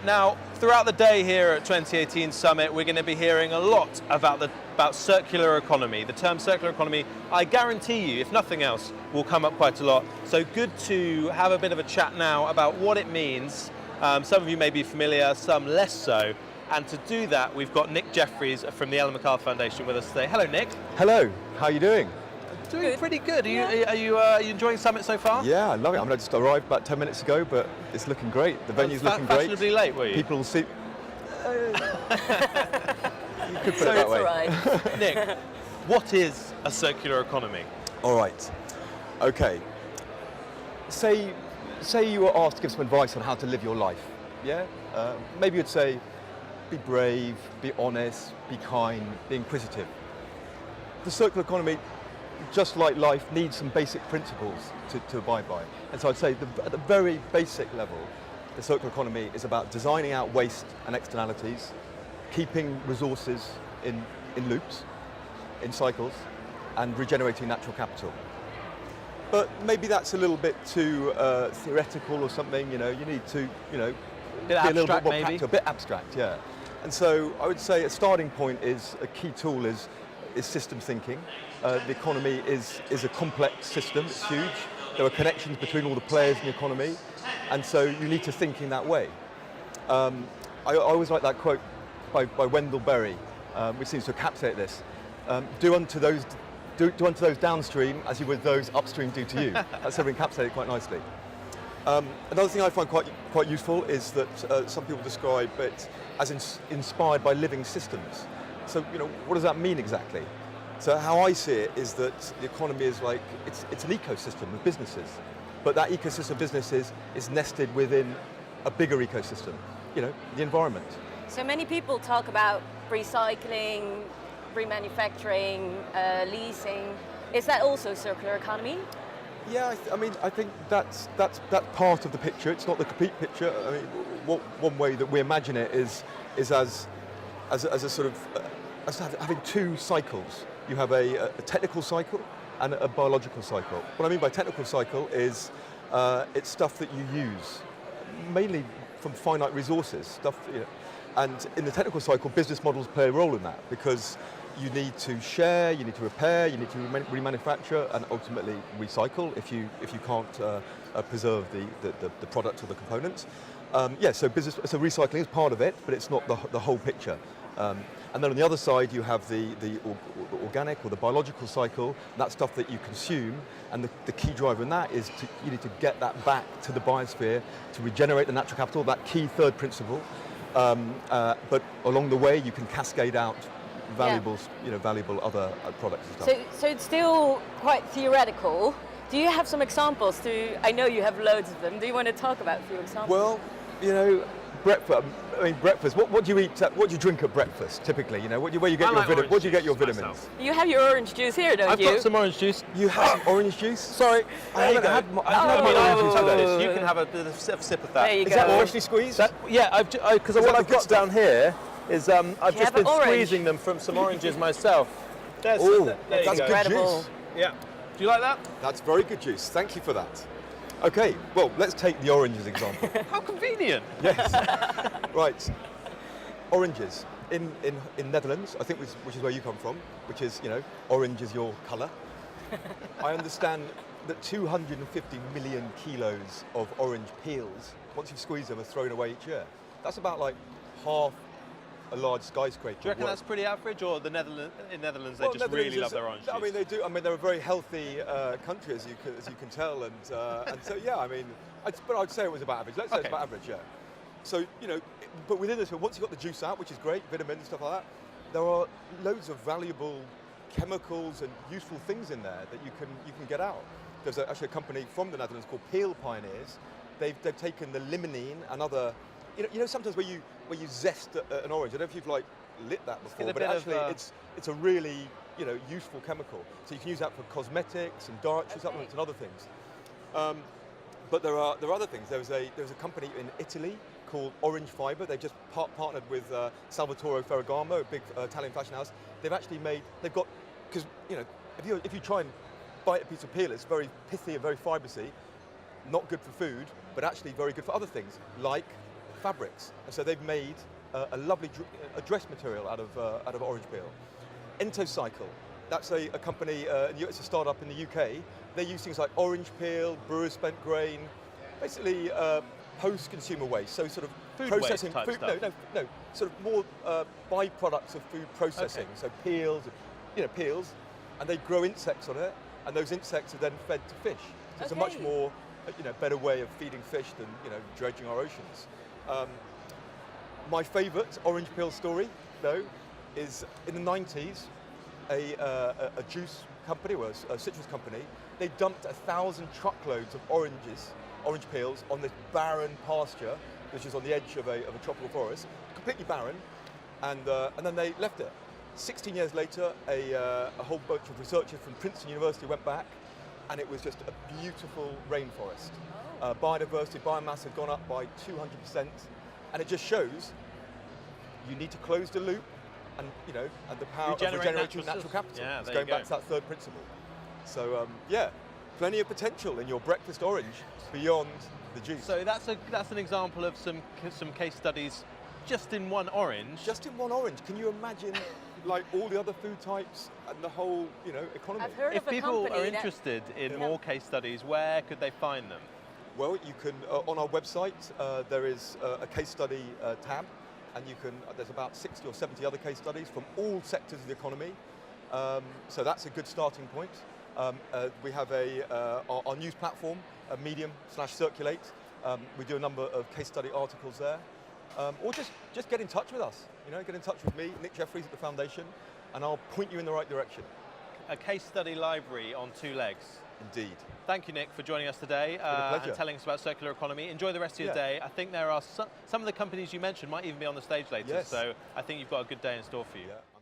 Now, throughout the day here at 2018 Summit, we're going to be hearing a lot about circular economy. The term circular economy, I guarantee you, if nothing else, will come up quite a lot. So good to have a bit of a chat now about what it means. Some of you may be familiar, some less so. And to do that, we've got Nick Jeffries from the Ellen MacArthur Foundation with us today. Hello, Nick. Hello. How are you doing? Doing good. Pretty good. Are you enjoying Summit so far? Yeah, I love it. I mean, I just arrived about 10 minutes ago, but it's looking great. The venue's looking great. Fashionably late, were you? People will see. You could put So it that It's way. all right. Nick, what is a circular economy? All right. Okay. Say you were asked to give some advice on how to live your life. Yeah. Maybe you'd say, be brave, be honest, be kind, be inquisitive. The circular economy, just like life, needs some basic principles to abide by. And so I'd say at the very basic level, the circular economy is about designing out waste and externalities, keeping resources in loops, in cycles, and regenerating natural capital. But maybe that's a little bit too theoretical or something. You need to, be a little bit more practical, a bit abstract, yeah. And so I would say a starting point is a key tool is system thinking. The economy is a complex system, it's huge. There are connections between all the players in the economy, and so you need to think in that way. I always like that quote by Wendell Berry, which seems to encapsulate this. Do unto those downstream as you would those upstream do to you. That's sort of encapsulated quite nicely. Another thing I find quite useful is that some people describe it as inspired by living systems. So, what does that mean exactly? So how I see it is that the economy is like, it's an ecosystem of businesses, but that ecosystem of businesses is nested within a bigger ecosystem, the environment. So many people talk about recycling, remanufacturing, leasing. Is that also circular economy? Yeah, I think that's part of the picture. It's not the complete picture. I mean, one way that we imagine it is as a sort of as having two cycles. You have a technical cycle and a biological cycle. What I mean by technical cycle is it's stuff that you use, mainly from finite resources. And in the technical cycle, business models play a role in that because you need to share, you need to repair, you need to remanufacture, and ultimately recycle if you can't preserve the product or the components. So recycling is part of it, but it's not the whole picture. And then on the other side, you have the organic or the biological cycle, that stuff that you consume, and the key driver in that is you need to get that back to the biosphere to regenerate the natural capital, that key third principle. But along the way, you can cascade out valuable other products and stuff. So it's still quite theoretical. Do you have some examples I know you have loads of them. Do you want to talk about a few examples? Well, breakfast. What do you eat? What do you drink at breakfast typically? Where do you get your vitamins? You have your orange juice here, don't you? I've got some orange juice. You have some orange juice? Sorry, I haven't had orange juice today. You can have a sip of that. There you Is go. that freshly squeezed? Because what I've got down here is I've just been squeezing them from some oranges myself. That's good incredible. juice. Yeah. Do you like that? That's very good juice. Thank you for that. Okay, well, let's take the oranges example. How convenient. Yes. Right. Oranges. In Netherlands, I think which is where you come from, which is, orange is your colour. I understand that 250 million kilos of orange peels, once you've squeezed them, are thrown away each year. That's about like half a large skyscraper. Do you reckon that's pretty average, or in Netherlands they just Netherlands really love their orange juice? I mean, they do. I mean, they're a very healthy country, as you can tell, and so yeah. I mean, but I'd say it was about average. Let's say it's about average, yeah. So but within this, once you've got the juice out, which is great, vitamins and stuff like that, there are loads of valuable chemicals and useful things in there that you can get out. There's actually a company from the Netherlands called Peel Pioneers. They've taken the limonene and other. Sometimes where you zest an orange. I don't know if you've lit that before, but actually it's a really useful chemical. So you can use that for cosmetics and dietary supplements and other things. But there are other things. There's a company in Italy called Orange Fiber. They've just partnered with Salvatore Ferragamo, a big Italian fashion house. They've got because if you try and bite a piece of peel, it's very pithy and very fibrous. Not good for food, but actually very good for other things like fabrics. And so they've made a lovely a dress material out of orange peel. Entocycle, that's a company, it's a startup in the UK. They use things like orange peel, brewer's spent grain, basically post-consumer waste, so sort of Food processing waste type food. stuff. No, sort of more byproducts of food processing. Okay. So peels, and they grow insects on it, and those insects are then fed to fish. So it's a much more, better way of feeding fish than dredging our oceans. My favourite orange peel story, though, is in the 90s, a juice company, a citrus company, they dumped 1,000 truckloads of orange peels on this barren pasture, which is on the edge of a tropical forest, completely barren, and then they left it. 16 years later, a whole bunch of researchers from Princeton University went back, and it was just a beautiful rainforest. Biodiversity, biomass had gone up by 200%, and it just shows you need to close the loop, and and the power of regenerating natural capital. Yeah, it's going back to that third principle. So plenty of potential in your breakfast orange beyond the juice. So that's an example of some case studies just in one orange. Just in one orange. Can you imagine like all the other food types and the whole economy? I've heard If of a people company are interested in Yeah. more case studies, where could they find them? Well, you can on our website there is a case study tab, and there's about 60 or 70 other case studies from all sectors of the economy. So that's a good starting point. We have our news platform, Medium/Circulate. We do a number of case study articles there. Or just get in touch with us. Get in touch with me, Nick Jeffries at the Foundation, and I'll point you in the right direction. A case study library on two legs. Indeed. Thank you, Nick, for joining us today a pleasure. and telling us about circular economy. Enjoy the rest of your day. I think there are some of the companies you mentioned might even be on the stage later, Yes. so I think you've got a good day in store for you. Yeah.